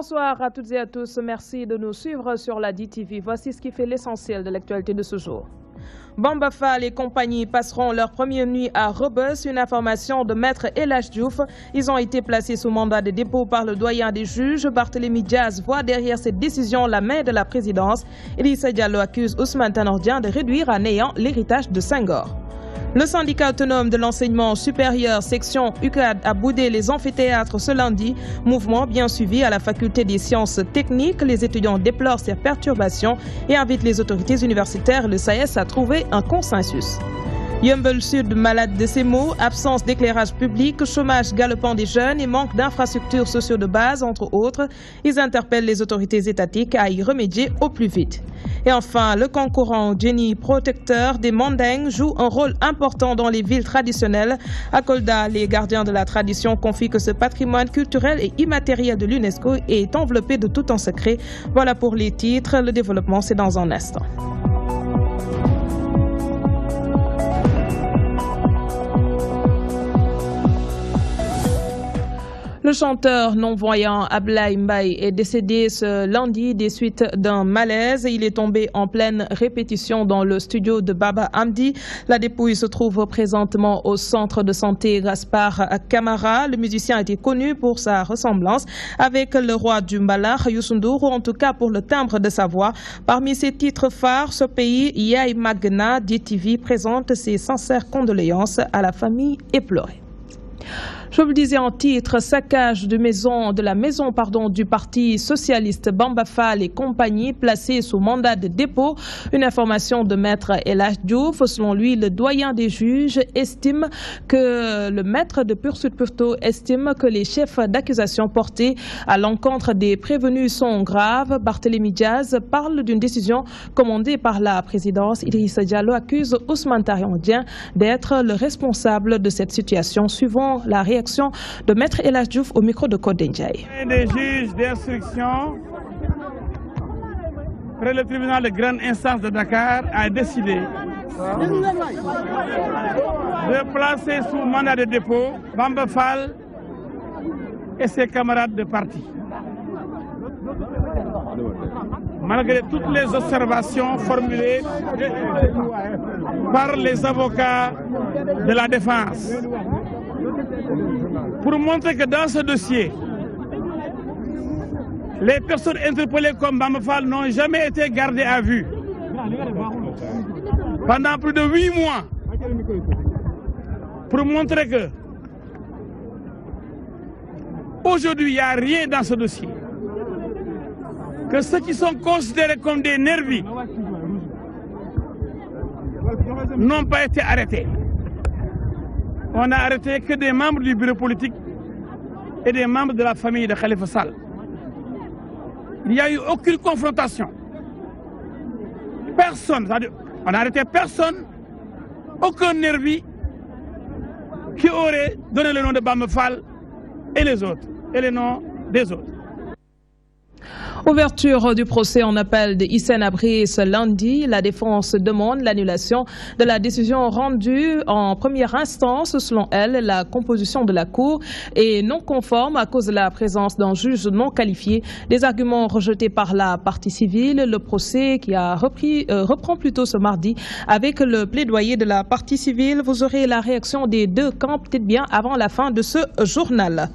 Bonsoir à toutes et à tous. Merci de nous suivre sur la DTV. Voici ce qui fait l'essentiel de l'actualité de ce jour. Bamba Fall et compagnie passeront leur première nuit à Rebeuss. Une information de Maître El Hadji Diouf. Ils ont été placés sous mandat de dépôt par le doyen des juges. Barthélémy Diaz voit derrière cette décision la main de la présidence. Idrissa Diallo accuse Ousmane Tanor Dieng de réduire à néant l'héritage de Senghor. Le syndicat autonome de l'enseignement supérieur section UCAD a boudé les amphithéâtres ce lundi. Mouvement bien suivi à la faculté des sciences techniques. Les étudiants déplorent ces perturbations et invitent les autorités universitaires et le SAES à trouver un consensus. Yeumbeul Sud malade de ces maux, absence d'éclairage public, chômage galopant des jeunes et manque d'infrastructures sociaux de base, entre autres. Ils interpellent les autorités étatiques à y remédier au plus vite. Et enfin, le concurrent Jenny protecteur des Mandingues joue un rôle important dans les villes traditionnelles. À Kolda, les gardiens de la tradition confient que ce patrimoine culturel et immatériel de l'UNESCO est enveloppé de tout en secret. Voilà pour les titres. Le développement, c'est dans un instant. Le chanteur non-voyant Ablaye Mbaye est décédé ce lundi des suites d'un malaise. Il est tombé en pleine répétition dans le studio de Baba Hamdi. La dépouille se trouve présentement au centre de santé Gaspard Camara. Le musicien était connu pour sa ressemblance avec le roi du Mbalar, Youssou Ndour, ou en tout cas pour le timbre de sa voix. Parmi ses titres phares, ce pays, Yaay Magna, DTV présente ses sincères condoléances à la famille éplorée. Je vous le disais en titre, saccage de la maison du Parti socialiste Bamba Fall et compagnie placée sous mandat de dépôt. Une information de Maître El Hadji Diouf. Selon lui, le doyen des juges estime que le maître de poursuite plutôt estime que les chefs d'accusation portés à l'encontre des prévenus sont graves. Barthélémy Diaz parle d'une décision commandée par la présidence. Idrissa Diallo accuse Ousmane Tanor Dieng d'être le responsable de cette situation, suivant la réaction de Maître El Hadji Diouf au micro de Codé Ndiaye. Des juges d'instruction près le tribunal de grande instance de Dakar a décidé de placer sous mandat de dépôt Bamba Fall et ses camarades de parti. Malgré toutes les observations formulées par les avocats de la défense, pour montrer que dans ce dossier, les personnes interpellées comme Bamba Fall n'ont jamais été gardées à vue. Pendant plus de 8 mois, pour montrer que aujourd'hui il n'y a rien dans ce dossier, que ceux qui sont considérés comme des nervis n'ont pas été arrêtés. On n'a arrêté que des membres du bureau politique et des membres de la famille de Khalifa Sall. Il n'y a eu aucune confrontation. Personne, on n'a arrêté personne, aucun nervi qui aurait donné le nom de Bamba Fall et les autres, et les noms des autres. Ouverture du procès en appel de Hissène Habré ce lundi. La défense demande l'annulation de la décision rendue en première instance. Selon elle, la composition de la Cour est non conforme à cause de la présence d'un juge non qualifié. Des arguments rejetés par la partie civile. Le procès qui a reprend plutôt ce mardi avec le plaidoyer de la partie civile. Vous aurez la réaction des deux camps peut-être bien avant la fin de ce journal.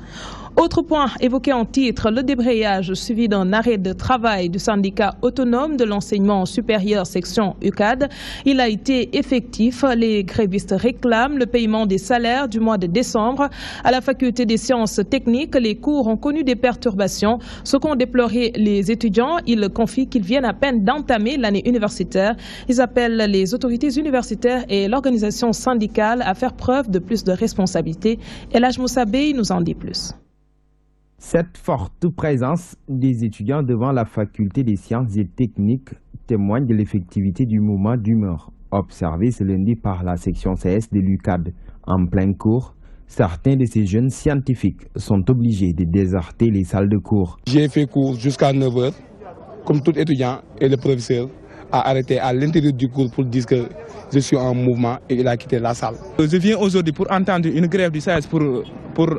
Autre point évoqué en titre, le débrayage suivi d'un arrêt de travail du syndicat autonome de l'enseignement supérieur section UCAD. Il a été effectif. Les grévistes réclament le paiement des salaires du mois de décembre. À la faculté des sciences techniques, les cours ont connu des perturbations. Ce qu'ont déploré les étudiants, ils confient qu'ils viennent à peine d'entamer l'année universitaire. Ils appellent les autorités universitaires et l'organisation syndicale à faire preuve de plus de responsabilité. El Hadji Moussa Bey nous en dit plus. Cette forte présence des étudiants devant la faculté des sciences et techniques témoigne de l'effectivité du mouvement d'humeur observé ce lundi par la section CS de l'UCAD. En plein cours, certains de ces jeunes scientifiques sont obligés de déserter les salles de cours. J'ai fait cours jusqu'à 9 h, comme tout étudiant, et le professeur a arrêté à l'intérieur du cours pour dire que je suis en mouvement et il a quitté la salle. Je viens aujourd'hui pour entendre une grève du SAES pour pour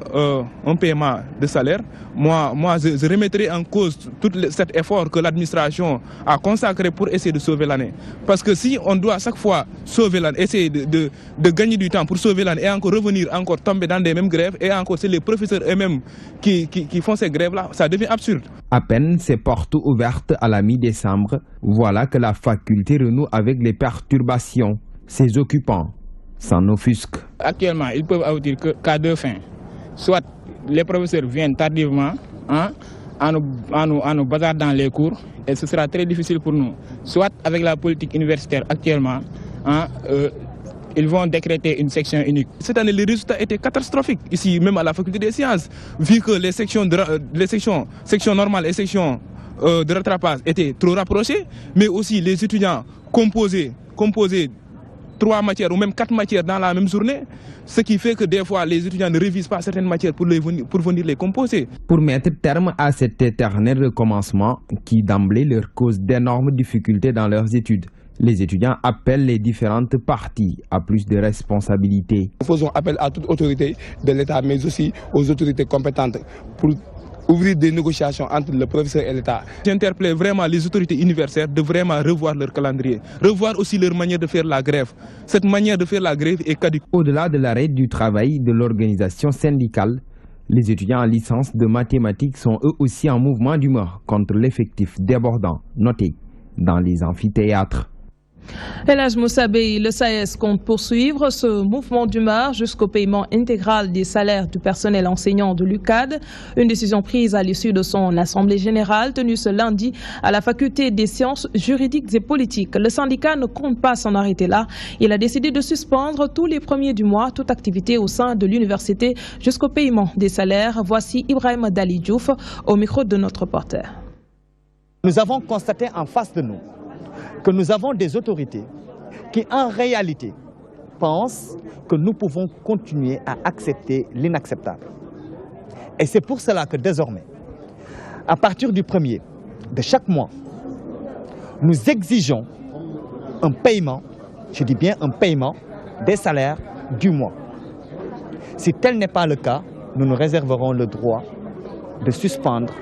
un paiement de salaire, moi je remettrai en cause tout cet effort que l'administration a consacré pour essayer de sauver l'année. Parce que si on doit à chaque fois sauver l'année, essayer de gagner du temps pour sauver l'année et encore revenir, encore tomber dans des mêmes grèves, et encore c'est les professeurs eux-mêmes qui font ces grèves-là, ça devient absurde. À peine ses portes ouvertes à la mi-décembre, voilà que la faculté renoue avec les perturbations. Ses occupants s'en offusquent. Actuellement, ils peuvent aboutir qu'à deux fins. Soit les professeurs viennent tardivement en nous bazardant les cours, et ce sera très difficile pour nous. Soit avec la politique universitaire actuellement, ils vont décréter une section unique. Cette année, les résultats étaient catastrophiques, ici même à la faculté des sciences, vu que les sections normales et sections de rattrapage étaient trop rapprochées, mais aussi les étudiants composaient 3 matières ou même 4 matières dans la même journée, ce qui fait que des fois les étudiants ne révisent pas certaines matières pour venir les composer. Pour mettre terme à cet éternel recommencement qui d'emblée leur cause d'énormes difficultés dans leurs études, les étudiants appellent les différentes parties à plus de responsabilités. Nous faisons appel à toute autorité de l'État, mais aussi aux autorités compétentes pour ouvrir des négociations entre le professeur et l'État. J'interpelle vraiment les autorités universitaires de vraiment revoir leur calendrier, revoir aussi leur manière de faire la grève. Cette manière de faire la grève est caduque. Au-delà de l'arrêt du travail de l'organisation syndicale, les étudiants en licence de mathématiques sont eux aussi en mouvement d'humeur contre l'effectif débordant noté dans les amphithéâtres. Elhadj Moussabeyi, le SAES compte poursuivre ce mouvement d'humeur jusqu'au paiement intégral des salaires du personnel enseignant de l'UCAD. Une décision prise à l'issue de son assemblée générale tenue ce lundi à la faculté des sciences juridiques et politiques. Le syndicat ne compte pas s'en arrêter là. Il a décidé de suspendre tous les premiers du mois toute activité au sein de l'université jusqu'au paiement des salaires. Voici Ibrahim Dali Diouf au micro de notre reporter. Nous avons constaté en face de nous que nous avons des autorités qui, en réalité, pensent que nous pouvons continuer à accepter l'inacceptable. Et c'est pour cela que désormais, à partir du 1er de chaque mois, nous exigeons un paiement, je dis bien un paiement, des salaires du mois. Si tel n'est pas le cas, nous nous réserverons le droit de suspendre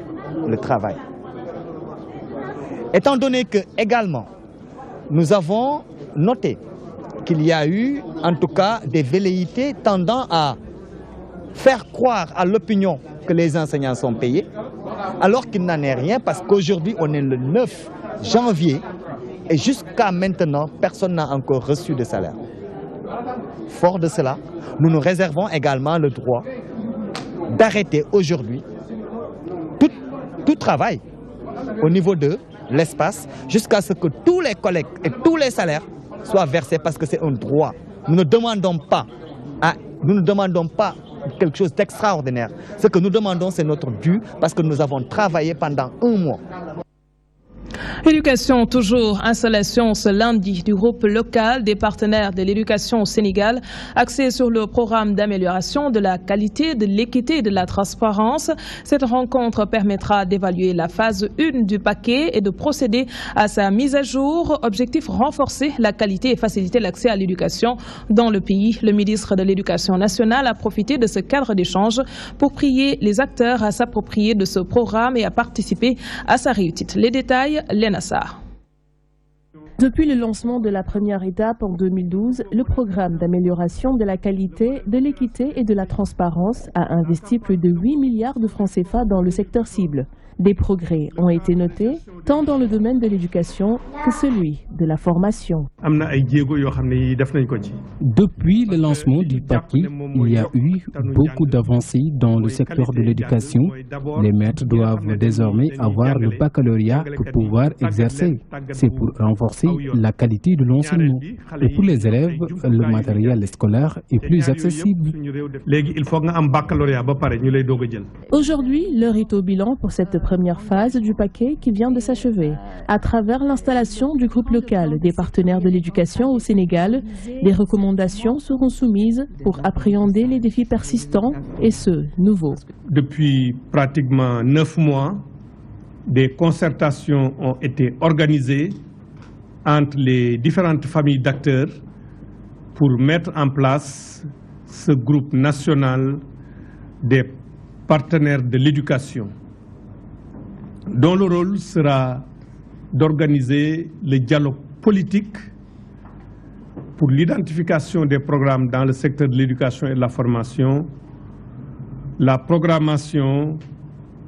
le travail. Étant donné que, également, nous avons noté qu'il y a eu, en tout cas, des velléités tendant à faire croire à l'opinion que les enseignants sont payés, alors qu'il n'en est rien, parce qu'aujourd'hui, on est le 9 janvier, et jusqu'à maintenant, personne n'a encore reçu de salaire. Fort de cela, nous nous réservons également le droit d'arrêter aujourd'hui tout travail au niveau de l'espace jusqu'à ce que tous les collègues et tous les salaires soient versés parce que c'est un droit. Nous ne demandons pas quelque chose d'extraordinaire. Ce que nous demandons, c'est notre dû parce que nous avons travaillé pendant un mois. Éducation toujours, installation ce lundi du groupe local des partenaires de l'éducation au Sénégal, axé sur le programme d'amélioration de la qualité, de l'équité et de la transparence. Cette rencontre permettra d'évaluer la phase 1 du paquet et de procéder à sa mise à jour. Objectif, renforcer la qualité et faciliter l'accès à l'éducation dans le pays. Le ministre de l'Éducation nationale a profité de ce cadre d'échange pour prier les acteurs à s'approprier de ce programme et à participer à sa réussite. Les détails, Léna Sarr. Depuis le lancement de la première étape en 2012, le programme d'amélioration de la qualité, de l'équité et de la transparence a investi plus de 8 milliards de francs CFA dans le secteur cible. Des progrès ont été notés, tant dans le domaine de l'éducation que celui de la formation. Depuis le lancement du paquet, il y a eu beaucoup d'avancées dans le secteur de l'éducation. Les maîtres doivent désormais avoir le baccalauréat pour pouvoir exercer. C'est pour renforcer la qualité de l'enseignement. Et pour les élèves, le matériel scolaire est plus accessible. Aujourd'hui, l'heure est au bilan pour cette première phase du paquet qui vient de s'achever. À travers l'installation du groupe local des partenaires de l'éducation au Sénégal, des recommandations seront soumises pour appréhender les défis persistants et ceux nouveaux. Depuis pratiquement 9 mois, des concertations ont été organisées entre les différentes familles d'acteurs pour mettre en place ce groupe national des partenaires de l'éducation, dont le rôle sera d'organiser le dialogue politique pour l'identification des programmes dans le secteur de l'éducation et de la formation, la programmation,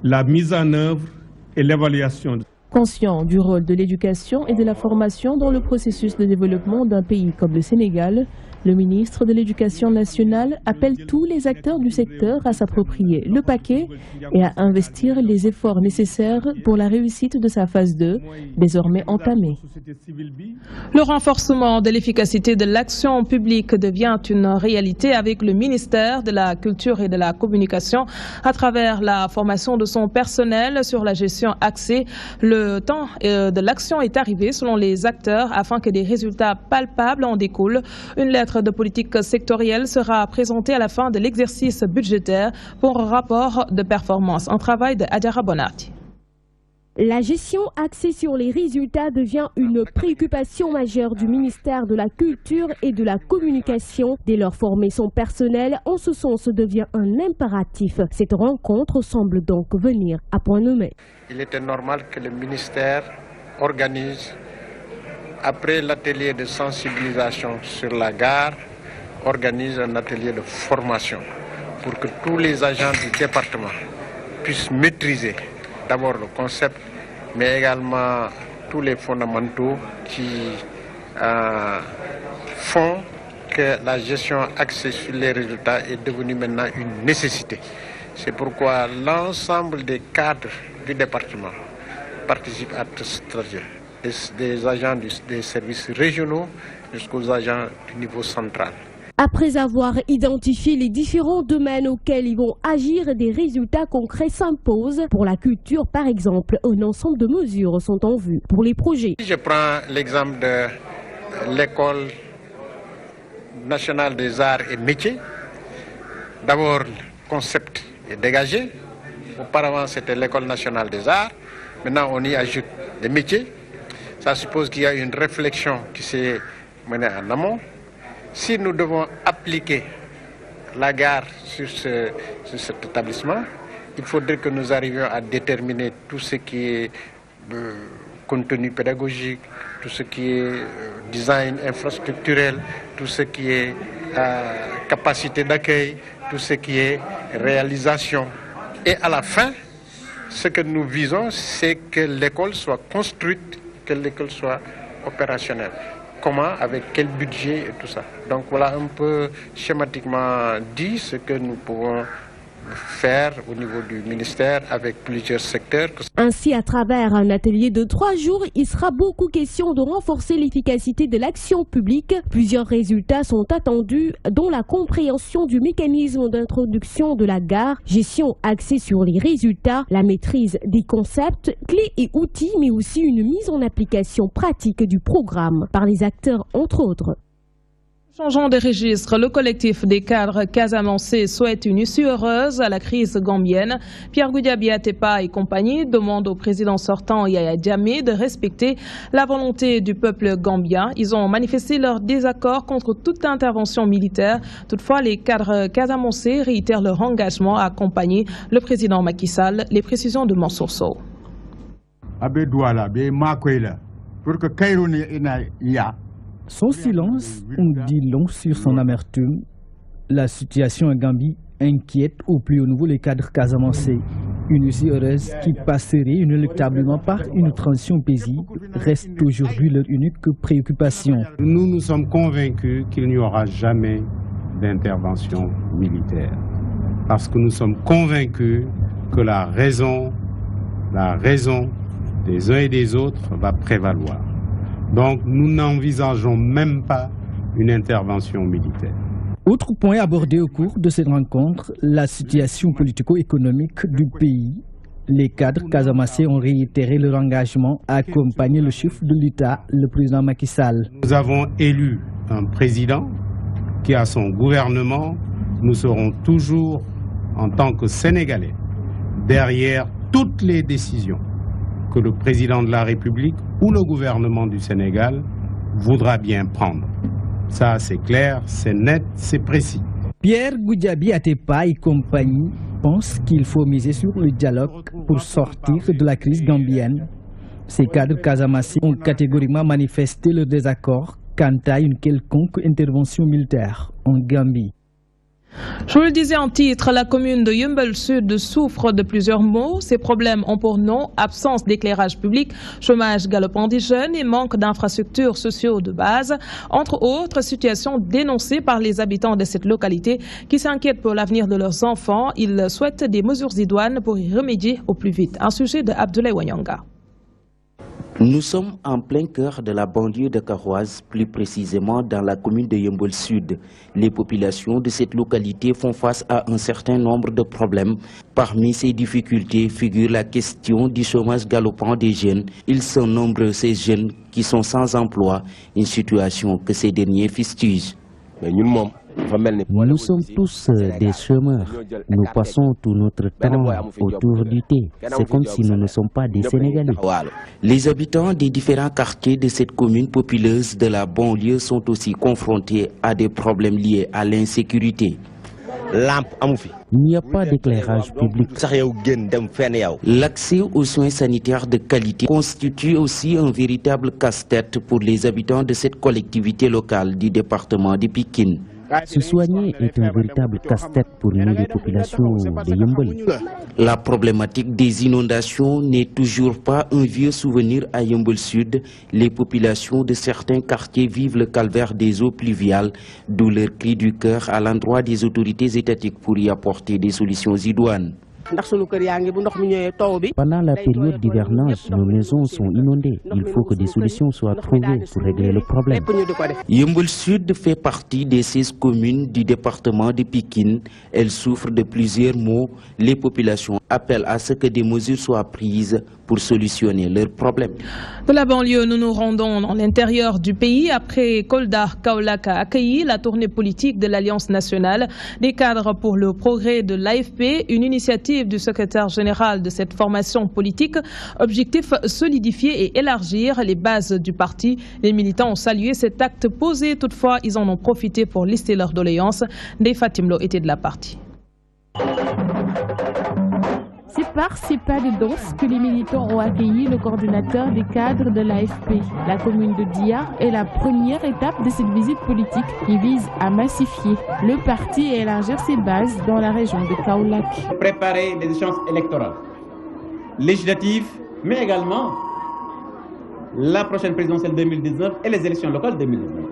la mise en œuvre et l'évaluation. Conscient du rôle de l'éducation et de la formation dans le processus de développement d'un pays comme le Sénégal, le ministre de l'Éducation nationale appelle tous les acteurs du secteur à s'approprier le paquet et à investir les efforts nécessaires pour la réussite de sa phase 2, désormais entamée. Le renforcement de l'efficacité de l'action publique devient une réalité avec le ministère de la Culture et de la Communication à travers la formation de son personnel sur la gestion axée. Le temps de l'action est arrivé selon les acteurs afin que des résultats palpables en découlent. Une lettre de politique sectorielle sera présentée à la fin de l'exercice budgétaire pour un rapport de performance. Un travail de Adjara Bonati. La gestion axée sur les résultats devient une préoccupation majeure du ministère de la Culture et de la Communication. Dès lors, former son personnel en ce sens devient un impératif. Cette rencontre semble donc venir à point nommé. Il était normal que le ministère organise, après l'atelier de sensibilisation sur la gare, organise un atelier de formation pour que tous les agents du département puissent maîtriser d'abord le concept, mais également tous les fondamentaux qui font que la gestion axée sur les résultats est devenue maintenant une nécessité. C'est pourquoi l'ensemble des cadres du département participent à ce projet, des agents des services régionaux jusqu'aux agents du niveau central. Après avoir identifié les différents domaines auxquels ils vont agir, des résultats concrets s'imposent. Pour la culture, par exemple, un ensemble de mesures sont en vue pour les projets. Je prends l'exemple de l'école nationale des arts et métiers. D'abord, le concept est dégagé. Auparavant, c'était l'école nationale des arts. Maintenant, on y ajoute des métiers. Ça suppose qu'il y a une réflexion qui s'est menée en amont. Si nous devons appliquer la gare sur cet établissement, il faudrait que nous arrivions à déterminer tout ce qui est contenu pédagogique, tout ce qui est design infrastructurel, tout ce qui est capacité d'accueil, tout ce qui est réalisation. Et à la fin, ce que nous visons, c'est que l'école soit construite, que l'école soit opérationnelle. Comment, avec quel budget et tout ça. Donc voilà un peu schématiquement dit ce que nous pouvons faire au niveau du ministère avec plusieurs secteurs. Ainsi, à travers un atelier de 3 jours, il sera beaucoup question de renforcer l'efficacité de l'action publique. Plusieurs résultats sont attendus, dont la compréhension du mécanisme d'introduction de la gare, gestion axée sur les résultats, la maîtrise des concepts, clés et outils, mais aussi une mise en application pratique du programme par les acteurs, entre autres. Changeant de registre, le collectif des cadres casamançais souhaite une issue heureuse à la crise gambienne. Pierre Goudiaby Atepa et compagnie demandent au président sortant Yaya Jammeh de respecter la volonté du peuple gambien. Ils ont manifesté leur désaccord contre toute intervention militaire. Toutefois, les cadres casamançais réitèrent leur engagement à accompagner le président Macky Sall. Les précisions de Mansour Sow. Son silence en dit long sur son amertume. La situation en Gambie inquiète au plus haut niveau les cadres casamançais. Une issue heureuse qui passerait inéluctablement par une transition paisible reste aujourd'hui leur unique préoccupation. Nous nous sommes convaincus qu'il n'y aura jamais d'intervention militaire. Parce que nous sommes convaincus que la raison des uns et des autres va prévaloir. Donc nous n'envisageons même pas une intervention militaire. Autre point abordé au cours de cette rencontre, la situation politico-économique du pays. Les cadres casamançais ont réitéré leur engagement à accompagner le chef de l'État, le président Macky Sall. Nous avons élu un président qui a son gouvernement. Nous serons toujours, en tant que Sénégalais, derrière toutes les décisions que le président de la République ou le gouvernement du Sénégal voudra bien prendre. Ça, c'est clair, c'est net, c'est précis. Pierre Goudiaby Atepa et compagnie pense qu'il faut miser sur le dialogue pour sortir de la crise gambienne. Ces cadres casamassés ont catégoriquement manifesté leur désaccord quant à une quelconque intervention militaire en Gambie. Je vous le disais en titre, la commune de Yeumbeul Sud souffre de plusieurs maux. Ces problèmes ont pour nom absence d'éclairage public, chômage galopant des jeunes et manque d'infrastructures sociaux de base. Entre autres situations dénoncées par les habitants de cette localité qui s'inquiètent pour l'avenir de leurs enfants. Ils souhaitent des mesures idoines pour y remédier au plus vite. Un sujet de Abdoulaye Wanyanga. Nous sommes en plein cœur de la banlieue de Karouaz, plus précisément dans la commune de Yeumbeul Sud. Les populations de cette localité font face à un certain nombre de problèmes. Parmi ces difficultés figure la question du chômage galopant des jeunes. Ils sont nombreux ces jeunes qui sont sans emploi, une situation que ces derniers fustigent. Nous sommes tous des chômeurs. Nous passons tout notre temps autour du thé. C'est comme si nous ne sommes pas des Sénégalais. Les habitants des différents quartiers de cette commune populeuse de la banlieue sont aussi confrontés à des problèmes liés à l'insécurité. Il n'y a pas d'éclairage public. L'accès aux soins sanitaires de qualité constitue aussi un véritable casse-tête pour les habitants de cette collectivité locale du département de Pikine. Se soigner est un véritable casse-tête pour nous, les populations de Yeumbeul. La problématique des inondations n'est toujours pas un vieux souvenir à Yeumbeul Sud. Les populations de certains quartiers vivent le calvaire des eaux pluviales, d'où leur cri du cœur à l'endroit des autorités étatiques pour y apporter des solutions idoines. Pendant la période d'hivernage, nos maisons sont inondées. Il faut que des solutions soient trouvées pour régler le problème. Yeumbeul Sud fait partie des 16 communes du département de Pikine. Elle souffre de plusieurs maux. Les populations appellent à ce que des mesures soient prises pour solutionner leurs problèmes. De la banlieue, nous nous rendons dans l'intérieur du pays. Après Kolda, Kaolack a accueilli la tournée politique de l'Alliance nationale des cadres pour le progrès de l'AFP, une initiative du secrétaire général de cette formation politique. Objectif, solidifier et élargir les bases du parti. Les militants ont salué cet acte posé. Toutefois, ils en ont profité pour lister leurs doléances. Ndeye Fatim Lo était de la partie. C'est par ces pas de danse que les militants ont accueilli le coordinateur des cadres de l'AFP. La commune de Dia est la première étape de cette visite politique qui vise à massifier le parti et élargir ses bases dans la région de Kaolack. Préparer les échéances électorales, législatives, mais également la prochaine présidentielle 2019 et les élections locales 2019.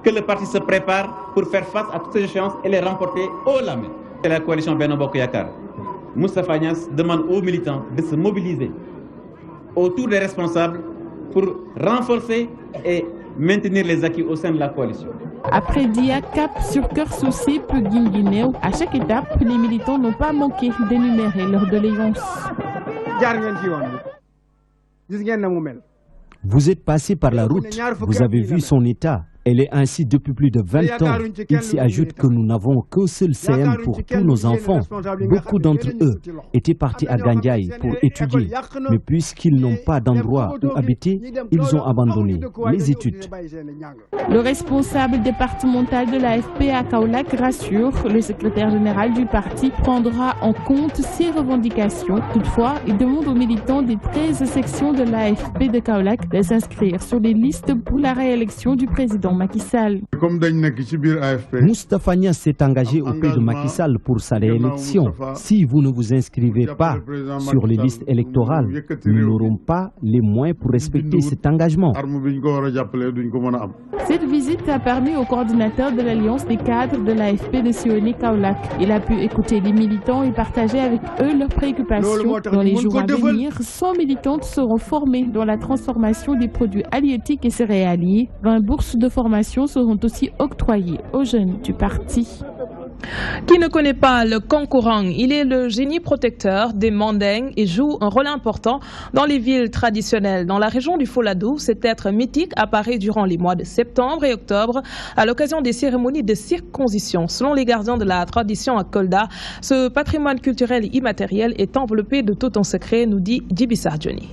Que le parti se prépare pour faire face à toutes ces échéances et les remporter haut la main. C'est la coalition Benno Bokk Yakaar. Moustapha Niasse demande aux militants de se mobiliser autour des responsables pour renforcer et maintenir les acquis au sein de la coalition. Après Dia, cap sur Keur Socé, puis Guinguinéo, à chaque étape, les militants n'ont pas manqué d'énumérer leurs doléances. Vous êtes passé par la route, vous avez vu son état. Elle est ainsi depuis plus de 20 ans. Il s'y ajoute que nous n'avons qu'un seul CM pour tous nos enfants. Beaucoup d'entre eux étaient partis à Gandiaï pour étudier. Mais puisqu'ils n'ont pas d'endroit où habiter, ils ont abandonné les études. Le responsable départemental de l'AFP à Kaolack rassure, le secrétaire général du parti prendra en compte ces revendications. Toutefois, il demande aux militants des 13 sections de l'AFP de Kaolack de s'inscrire sur les listes pour la réélection du président Macky Sall. Moustapha Niasse s'est engagé auprès de Macky Sall pour sa réélection. Si vous ne vous inscrivez pas sur les listes électorales, nous n'aurons pas les moyens pour respecter cet engagement. Cette visite a permis au coordinateur de l'Alliance des cadres de l'AFP de sillonner Kaolack. Il a pu écouter les militants et partager avec eux leurs préoccupations. Dans les jours à venir, 100 militantes seront formées dans la transformation des produits halieutiques et céréaliers. 20 bourses de formation seront aussi octroyées aux jeunes du parti. Qui ne connaît pas le Kankourang? Il est le génie protecteur des Mandingues et joue un rôle important dans les villes traditionnelles. Dans la région du Fouladou, cet être mythique apparaît durant les mois de septembre et octobre à l'occasion des cérémonies de circoncision. Selon les gardiens de la tradition à Kolda, ce patrimoine culturel immatériel est enveloppé de tout un secret, nous dit Djibi Sardioni.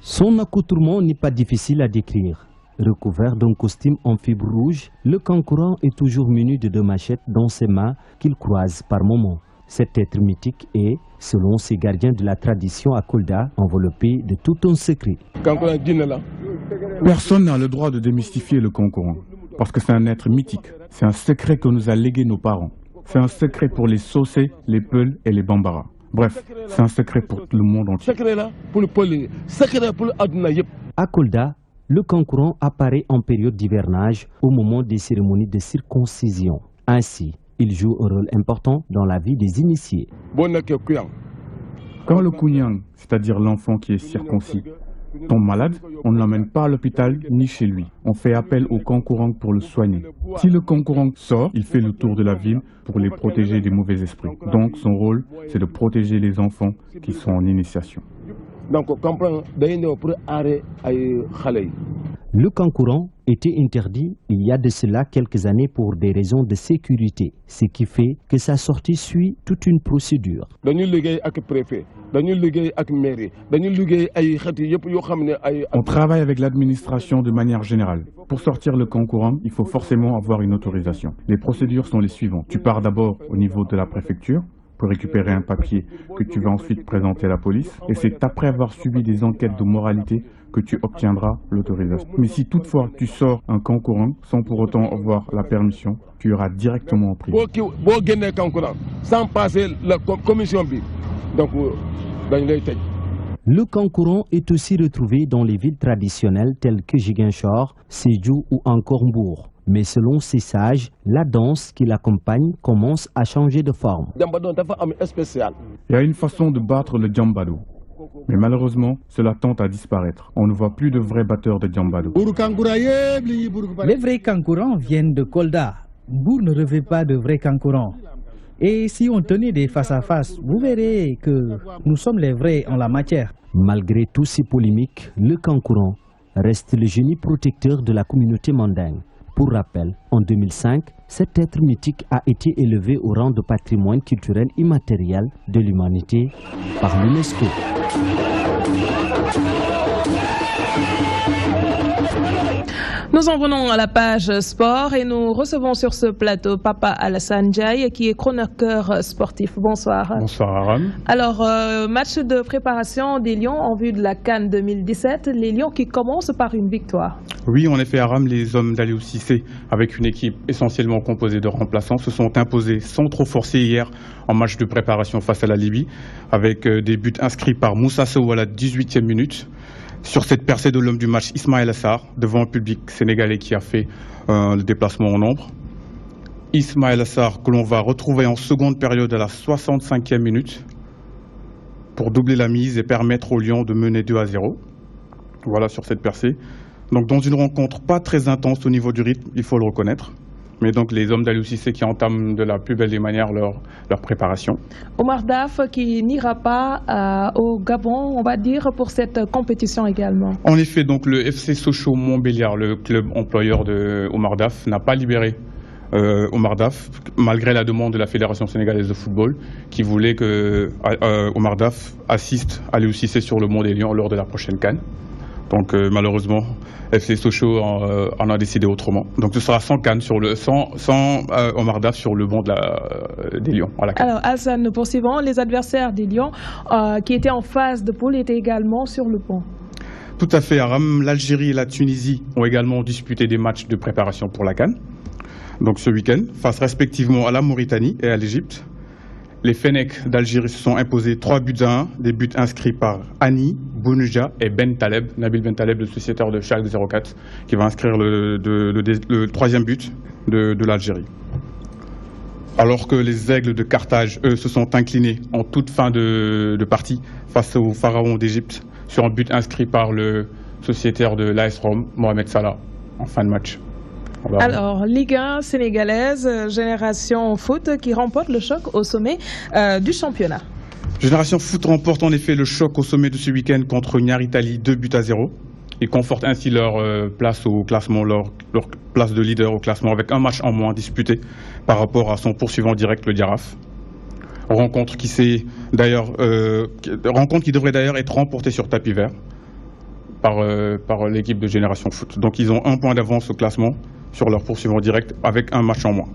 Son accoutrement n'est pas difficile à décrire. Recouvert d'un costume en fibre rouge, le concurrent est toujours muni de 2 machettes dans ses mains qu'il croise par moments. Cet être mythique est, selon ces gardiens de la tradition à Kolda, enveloppé de tout un secret. Personne n'a le droit de démystifier le concurrent, parce que c'est un être mythique. C'est un secret que nous a légué nos parents. C'est un secret pour les Socé, les Peuls et les Bambara. Bref, c'est un secret pour le monde entier. À Kolda, le concurrent apparaît en période d'hivernage au moment des cérémonies de circoncision. Ainsi, il joue un rôle important dans la vie des initiés. Quand le Kounyang, c'est-à-dire l'enfant qui est circoncis, tombe malade, on ne l'emmène pas à l'hôpital ni chez lui. On fait appel au concurrent pour le soigner. Si le concurrent sort, il fait le tour de la ville pour les protéger des mauvais esprits. Donc son rôle, c'est de protéger les enfants qui sont en initiation. Le concurrent était interdit il y a de cela quelques années pour des raisons de sécurité, ce qui fait que sa sortie suit toute une procédure. On travaille avec l'administration de manière générale. Pour sortir le concurrent, il faut forcément avoir une autorisation. Les procédures sont les suivantes. Tu pars d'abord au niveau de la préfecture pour récupérer un papier que tu vas ensuite présenter à la police. Et c'est après avoir suivi des enquêtes de moralité que tu obtiendras l'autorisation. Mais si toutefois tu sors un concurrent sans pour autant avoir la permission, tu iras directement en prison. Sans passer la commission. Le concurrent est aussi retrouvé dans les villes traditionnelles telles que Ziguinchor, Sédhiou ou encore Mbour. Mais selon ces sages, la danse qui l'accompagne commence à changer de forme. Il y a une façon de battre le djambado. Mais malheureusement, cela tend à disparaître. On ne voit plus de vrais batteurs de djambado. Les vrais concurrents viennent de Kolda. Mbour ne revêt pas de vrais concurrents. Et si on tenait des face-à-face, vous verrez que nous sommes les vrais en la matière. Malgré tous ces polémiques, le concurrent reste le génie protecteur de la communauté mandingue. Pour rappel, en 2005, cet être mythique a été élevé au rang de patrimoine culturel immatériel de l'humanité par l'UNESCO. Nous en venons à la page sport et nous recevons sur ce plateau Papa Alassane Ndiaye qui est chroniqueur sportif. Bonsoir. Bonsoir Aram. Alors, match de préparation des Lions en vue de la CAN 2017. Les Lions qui commencent par une victoire. Oui, en effet Aram, les hommes d'Aliou Cissé avec une équipe essentiellement composée de remplaçants se sont imposés sans trop forcer hier en match de préparation face à la Libye avec des buts inscrits par Moussa Sow à la 18e minute. Sur cette percée de l'homme du match, Ismaël Assar, devant un public sénégalais qui a fait le déplacement en nombre. Ismaël Assar, que l'on va retrouver en seconde période à la 65e minute pour doubler la mise et permettre aux Lions de mener 2-0. Voilà sur cette percée. Donc dans une rencontre pas très intense au niveau du rythme, il faut le reconnaître. Mais donc les hommes d'Aliou Cissé qui entament de la plus belle des manières leur préparation. Omar Daf qui n'ira pas au Gabon, on va dire, pour cette compétition également. En effet, donc le FC Sochaux Montbéliard, le club employeur de Omar Daf, n'a pas libéré Omar Daf, malgré la demande de la Fédération sénégalaise de football, qui voulait que Omar Daf assiste Aliou Cissé sur le Mont des Lions lors de la prochaine CAN. Donc malheureusement, FC Sochaux en a décidé autrement. Donc ce sera sans CAN, sans Omar Daf sur le banc des Lions à la CAN. Alors Hassan, nous poursuivons. Les adversaires des Lions qui étaient en phase de poule étaient également sur le pont. Tout à fait, Aram. L'Algérie et la Tunisie ont également disputé des matchs de préparation pour la CAN. Donc ce week-end, face respectivement à la Mauritanie et à l'Égypte. Les Fennecs d'Algérie se sont imposés 3-1, des buts inscrits par Ani, Bounouja et Ben Taleb, Nabil Ben Taleb, le sociétaire de Schalke 04, qui va inscrire le troisième but de l'Algérie. Alors que les Aigles de Carthage, eux, se sont inclinés en toute fin de partie face au Pharaon d'Égypte sur un but inscrit par le sociétaire de l'AS Rome, Mohamed Salah, en fin de match. Alors, Ligue 1 sénégalaise, Génération Foot qui remporte le choc au sommet du championnat. Génération Foot remporte en effet le choc au sommet de ce week-end contre Niary Tally, 2-0. Ils confortent ainsi leur place au classement, leur place de leader au classement avec un match en moins disputé par rapport à son poursuivant direct, le Diaraf. Rencontre qui devrait d'ailleurs être remportée sur tapis vert. par l'équipe de Génération Foot. Donc ils ont 1 point d'avance au classement sur leur poursuivant direct avec un match en moins.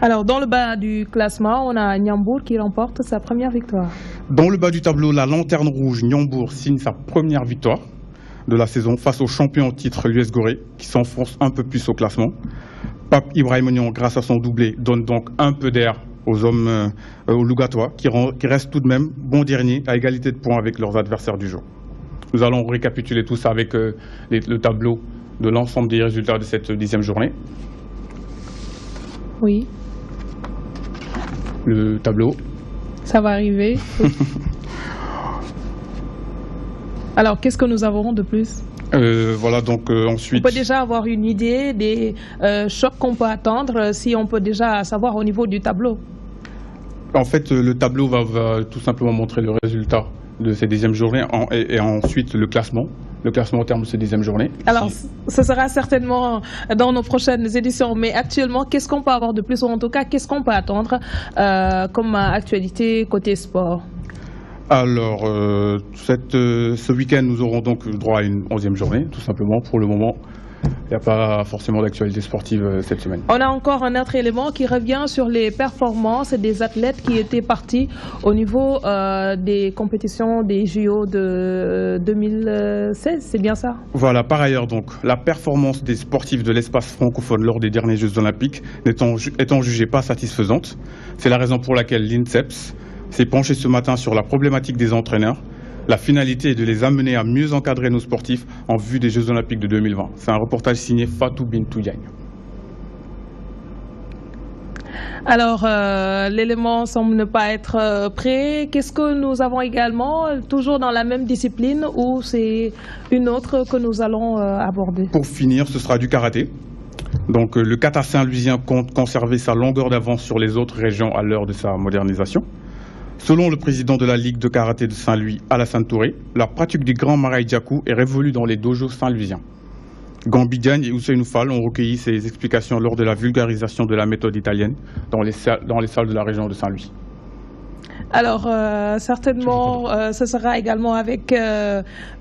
Alors dans le bas du classement, on a Niambour qui remporte sa première victoire. Dans le bas du tableau, la lanterne rouge Niambour signe sa première victoire de la saison face au champion en titre l'US Gorée qui s'enfonce un peu plus au classement. Pape Ibrahimonian, grâce à son doublé, donne donc un peu d'air aux hommes aux Lougatois qui restent tout de même bon dernier à égalité de points avec leurs adversaires du jour. Nous allons récapituler tout ça avec le tableau de l'ensemble des résultats de cette 10e journée. Oui. Le tableau. Ça va arriver. Alors, qu'est-ce que nous avons de plus? Voilà, donc ensuite... On peut déjà avoir une idée des chocs qu'on peut attendre, si on peut déjà savoir au niveau du tableau. En fait, le tableau va tout simplement montrer le résultat de ces 10e journées et ensuite le classement au terme de ces 10e journées. Alors, ce sera certainement dans nos prochaines éditions, mais actuellement, qu'est-ce qu'on peut avoir de plus, ou en tout cas, qu'est-ce qu'on peut attendre comme actualité côté sport? Alors, ce week-end, nous aurons donc droit à une 11e journée, tout simplement. Pour le moment, il n'y a pas forcément d'actualité sportive cette semaine. On a encore un autre élément qui revient sur les performances des athlètes qui étaient partis au niveau des compétitions des JO de 2016, c'est bien ça? Voilà, par ailleurs, donc, la performance des sportifs de l'espace francophone lors des derniers Jeux olympiques étant jugée pas satisfaisante. C'est la raison pour laquelle l'INSEPS s'est penché ce matin sur la problématique des entraîneurs. La finalité est de les amener à mieux encadrer nos sportifs en vue des Jeux Olympiques de 2020. C'est un reportage signé Fatou Bintou Diagne. Alors, l'élément semble ne pas être prêt. Qu'est-ce que nous avons également, toujours dans la même discipline, ou c'est une autre que nous allons aborder? Pour finir, ce sera du karaté. Donc, le kata saint-louisien compte conserver sa longueur d'avance sur les autres régions à l'heure de sa modernisation. Selon le président de la Ligue de karaté de Saint-Louis, Alassane Touré, la pratique du grand Maraï Djakou est révolue dans les dojos saint-louisiens. Gambi Diagne et Ousseinou Fall ont recueilli ces explications lors de la vulgarisation de la méthode italienne dans les salles de la région de Saint-Louis. Alors, certainement, ce sera également avec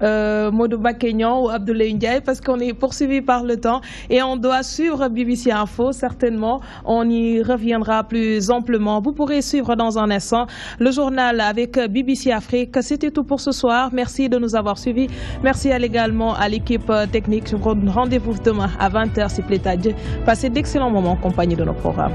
Modouba Kenyan ou Abdoulaye Ndiaye, parce qu'on est poursuivi par le temps et on doit suivre BBC Info. Certainement, on y reviendra plus amplement. Vous pourrez suivre dans un instant le journal avec BBC Afrique. C'était tout pour ce soir. Merci de nous avoir suivis. Merci également à l'équipe technique. Rendez-vous demain à 20h, s'il plaît à Dieu. Passez d'excellents moments en compagnie de nos programmes.